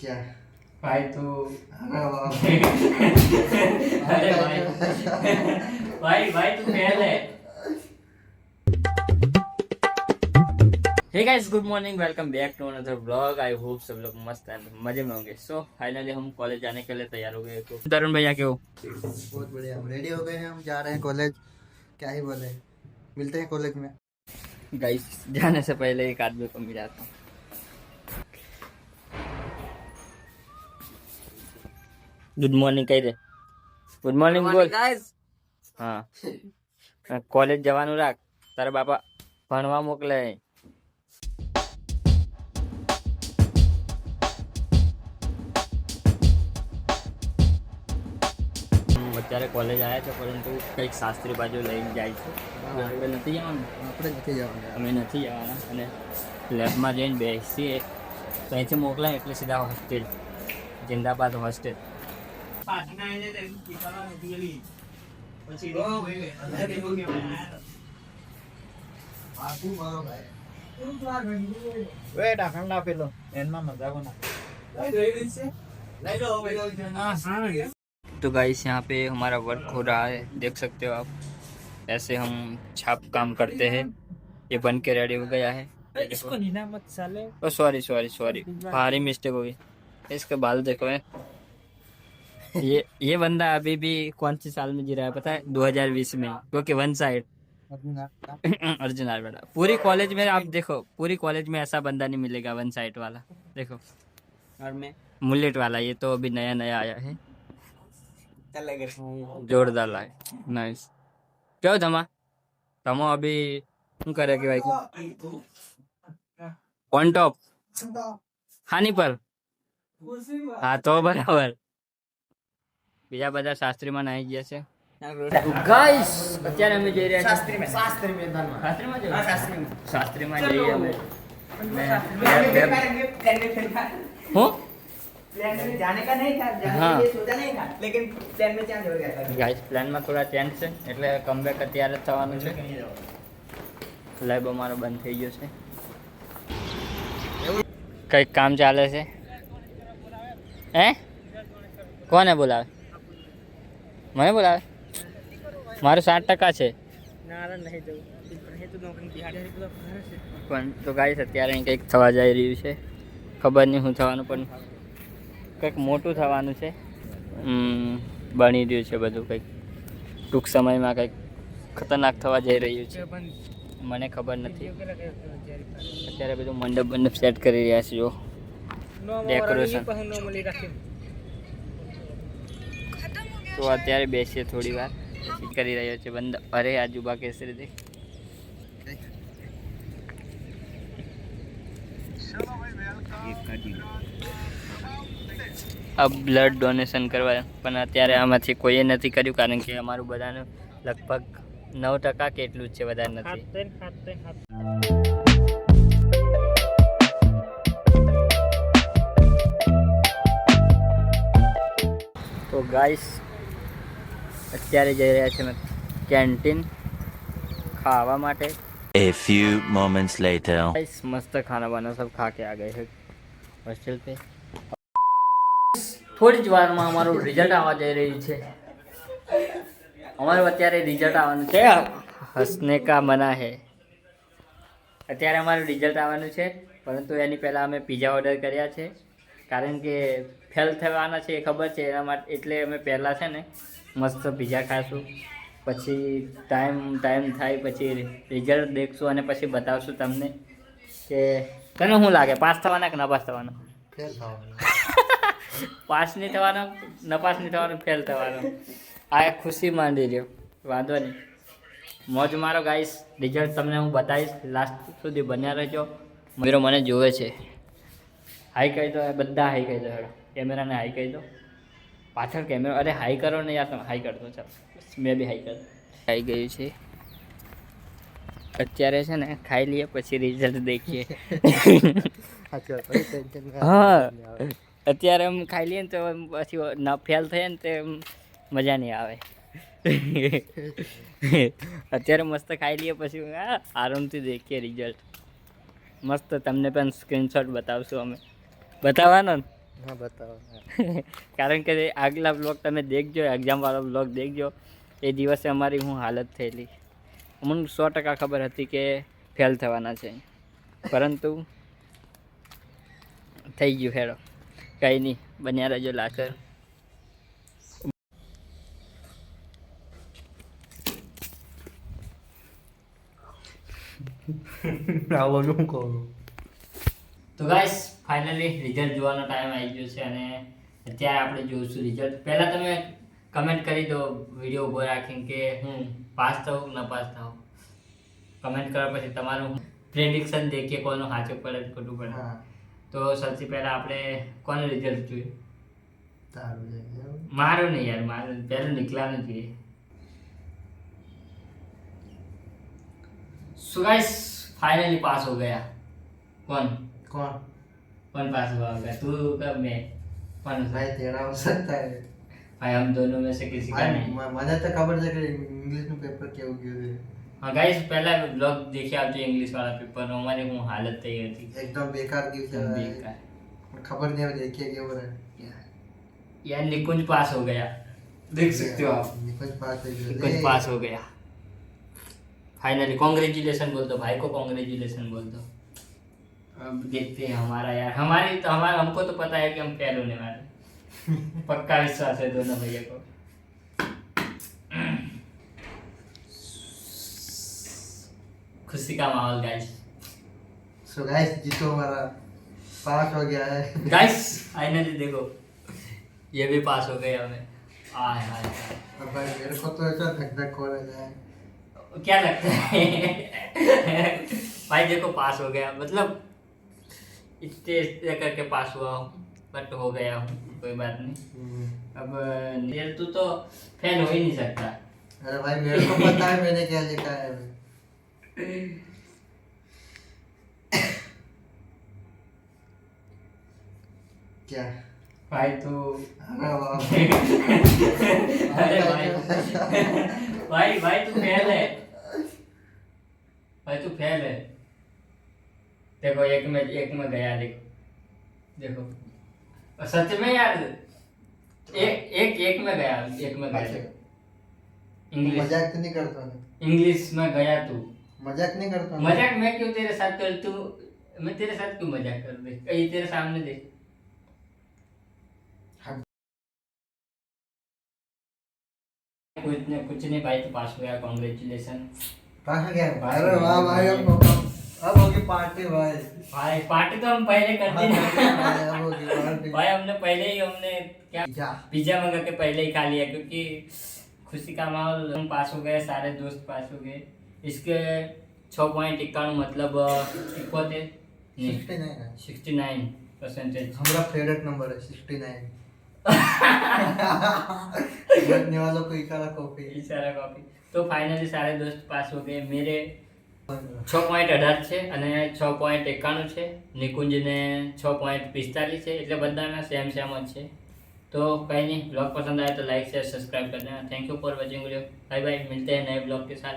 क्या भाई तू अरे अरे भाई भाई भाई तू फेल है। Hey guys, good morning, welcome back to another blog. I hope सब लोग मस्त एंड मजे में होंगे। सो फाइनली हम कॉलेज जाने के लिए तैयार हो गए। तो तरुण भैया क्यों? बहुत बढ़िया, हम रेडी हो गए हैं, हम जा रहे हैं कॉलेज। क्या ही बोले, मिलते हैं कॉलेज में। गाइस जाने से पहले एक आदमी को मिलाता हूँ। गुड मॉर्निंग कही दे। गुड मॉर्निंग बोल गाइस। हाँ, कॉलेज જવાનું રાખ, તારા બાપા ભણવા મોકલે. અત્યારે કોલેજ આવ્યા છે, પરંતુ કંઈક શાસ્ત્રી બાજુ લઈને જાય છે. આપણે નથી જવાનું, અમે નથી જવાના. અને લેબમાં જઈને બેસીએ તો અહીંથી મોકલાય એટલે સીધા હોસ્ટેલ. જિંદાબાદ હોસ્ટેલ. तो गाइस यहाँ पे हमारा वर्क हो रहा है, देख सकते हो आप। ऐसे हम छाप काम करते हैं। ये बन के रेडी हो गया है। इसको नीना मत साले। ओ सॉरी सॉरी सॉरी, भारी मिस्टेक हो गई। इसके बाल देखो है। ये बंदा अभी भी कौन सी साल में जी रहा है पता है? 2020 में, क्योंकि वन साइड अर्जुन बेटा। पूरी कॉलेज में आप देखो, पूरी कॉलेज में ऐसा बंदा नहीं मिलेगा वन साइड वाला। देखो, और मैं मुलेट वाला, ये तो अभी नया नया आया है। जोरदार लाए, नाइस। क्यों तमा तमो अभी શું કરે કે ભાઈ? ઓન ટોપ હાની પર? હા તો બરાબર. બીજા બધા શાસ્ત્રીમાં નાઈ ગયા છે. ગાઈસ અત્યારે અમે જઈ રહ્યા છીએ શાસ્ત્રીમાં જઈએ અમે. હું जाने का नहीं था, जाने के लिए सोचा नहीं था, लेकिन प्लान में चेंज हो गया था। गाइस प्लान में थोड़ा चेंज છે, એટલે કમબેક અત્યારે થવાનું છે. લાઈવ અમારો બંધ થઈ ગયો છે. કંઈક કામ ચાલે છે. હે કોને બોલાવે? મને બોલાવે? મારું 60% છે. પણ તો ગાઈસ અત્યારે અહીં કંઈક થવા જઈ રહ્યું છે. ખબર નહીં શું થવાનું, પણ કંઈક મોટું થવાનું છે. બની રહ્યું છે બધું. કંઈક ટૂંક સમયમાં કંઈક ખતરનાક થવા જઈ રહ્યું છે. મને ખબર નથી. અત્યારે બધું મંડપ સેટ કરી રહ્યા છે. જો ડેકોરેશન. તો અત્યારે બેસીએ થોડી વાર, પછી કરી રહ્યો છે બંધ. અરે આજુબા કેસરી દેખ. अब ब्लड डोनेशन करवा, પણ અત્યારે આમાંથી કોઈએ નથી કર્યું, કારણ કે અમારું બધાનું લગભગ 9% કે એટલું જ છે, વધારે નથી. તો ગાઈસ અત્યારે જઈ રહ્યા છે અમે કેન્ટીન ખાવા માટે. A few moments later. Guys मस्त खाना वाना सब खा के आ गए हैं हॉस्टल पे. થોડી જ વારમાં અમારું રિઝલ્ટ આવવા જઈ રહ્યું છે. અમારું અત્યારે રિઝલ્ટ આવવાનું છે. હસને કા મના હે. અત્યારે અમારું રિઝલ્ટ આવવાનું છે, પરંતુ એની પહેલાં અમે પીઝા ઓર્ડર કર્યા છે, કારણ કે ફેલ થવાના છે એ ખબર છે એના માટે. એટલે અમે પહેલાં છે ને મસ્ત પીઝા ખાશું, પછી ટાઈમ થાય પછી રિઝલ્ટ દેખશું અને પછી બતાવશું તમને કે તને શું લાગે, પાસ થવાના કે નપાસ થવાના? ફેલ થવાનું. પાસ નહીં થવાનો, નપાસ નહીં થવાનો, ફેલ થવાનો. આ એક ખુશી માંડી રહ્યો. વાંધો નહીં, મોજ મારો ગાઈસ. રિઝલ્ટ તમને હું બતાવીશ, લાસ્ટ સુધી બન્યા રહેજો. મિત્રો મને જોવે છે. હાઈ કહી દો, બધા હાઈ કહી દો. હેડો કેમેરાને હાઈ કહી દો. પાછળ કેમેરો, અરે હાઈ કરો ને યાર, તમે હાઈ કરતો. ચાલો મેં બી હાઈ કર. આવી ગયું છે. અત્યારે છે ને ખાઈ લઈએ, પછી રિઝલ્ટ દેખીએ. હા અત્યારે એમ ખાઈ લઈએ ને તો પછી ના ફેલ થઈએ ને તો મજા નહીં આવે. અત્યારે મસ્ત ખાઈ લઈએ, પછી આરામથી દેખીએ રિઝલ્ટ. મસ્ત તમને પણ સ્ક્રીનશોટ બતાવશું અમે. બતાવવાનો ને हाँ बताओ। કારણ કે આગલા બ્લોગ તમે દેખજો, એક્ઝામવાળો બ્લોગ દેખજો. એ દિવસે અમારી શું હાલત થયેલી. અમને 100% ખબર હતી કે ફેલ થવાના છે, પરંતુ થઈ ગયું. હેડો કંઈ નહીં, બન્યા રહેજો લાસ્ટ. આવવાનું કહું. તો ગાઈસ ફાઇનલી રિઝલ્ટ જોવાનો ટાઈમ આવી ગયો છે અને અત્યારે આપણે જોઈશું રિઝલ્ટ. પહેલાં તમે કમેન્ટ કરી દો વિડીયો ઊભો રાખીને કે હું પાસ થાઉં ન પાસ થાઉં. કમેન્ટ કરવા પછી તમારું પ્રેડિક્શન દેખીએ કોનું સાચું પડે ખોટું પડે. હા તો સૌથી પહેલાં આપણે કોનું રિઝલ્ટ જોઈએ? તારું છે. મારું નહીં યાર, મારું પહેલું નીકળવાનું જોઈએ. सो गाइस फाइनली पास हो गया. कौन कौन कौन पास हुआ होगा, तू कब मैं? कौन? भाई तेरा हो सकता है. भाई हम दोनों में से किसी का नहीं. મને તો ખબર છે કે ઇંગ્લિશ નું પેપર કેવું ગયું છે. हाँ गाइस पहला ब्लॉग देखिए आप, जो इंग्लिश वाला पेपर हमारे वो हालत तय थी એકદમ બેકાર ગયું છે. बेकार. खबर नहीं है देखिए क्या हो रहा है. यार निकुंज पास हो गया, देख सकते हो आप. निकुंज पास हो गया. निकुंज पास हो गया फाइनली. कॉन्ग्रेचुलेशन बोल दो भाई को, कॉन्ग्रेचुलेशन बोल दो. अब देखते हैं हमारा यार, हमारी तो हमारा हमको तो पता है कि हम फेल होने वाले. पक्का विश्वास है दोनों भैया को. खुशी का माहौल गाइस. सो गाइस जीतो हमारा पास हो गया है. गाइस फाइनली देखो ये भी पास हो गए हमें. आय हाय हाय. अब भाई मेरे को तो ऐसा धक धक हो रहा है. क्या लगता है? भाई देखो पास हो गया, मतलब इतने करके पास हुआ हूँ, बट हो गया हूँ, कोई बात नहीं. अब नीरज तू तो फेल हो ही नहीं सकता. अरे भाई मेरे को पता है मैंने क्या लिखा है. क्या भाई तू अरे वाह. अरे भाई भाई भाई तू फेल है. भाई तू फेल है. देखो एक में गया. देखो सच में यार, एक में गया. इंग्लिश मजाक तो नहीं करता मैं. इंग्लिश में गया तू. मजाक नहीं करता मैं. मजाक मैं क्यों तेरे साथ कर, तू मैं तेरे साथ क्यों मजाक कर दे? कहीं तेरे सामने देख. कुछ नहीं भाई, तो पास हो गया. कॉन्ग्रेचुलेशन पास हो गया. पास अरे हो वाह गया. भाई. अब होगी पार्टी भाई. भाई पार्टी तो हम पहले करते अब हैं. होगी पार्टी. भाई हमने क्या जा. पिज्जा मंगा के पहले ही खा लिया, क्योंकि खुशी का माहौल. हम पास हो गए, सारे दोस्त पास हो गए. इसके 6.91 मतलब 69% हमारा फेवरेट नंबर है 69. बनने वालों को इशारा कॉपी. सारा कॉपी. तो फाइनली सारे दोस्त पास हो गए. मेरे 6.18 છે અને 6.91 છે. નિકુંજને 6.45 છે. એટલે બધાના સેમ જ છે. तो कहीं नहीं, ब्लॉग पसंद आए तो लाइक शेयर सब्सक्राइब कर देना. Thank you for watching video. Bye bye, मिलते हैं नए ब्लॉग के साथ.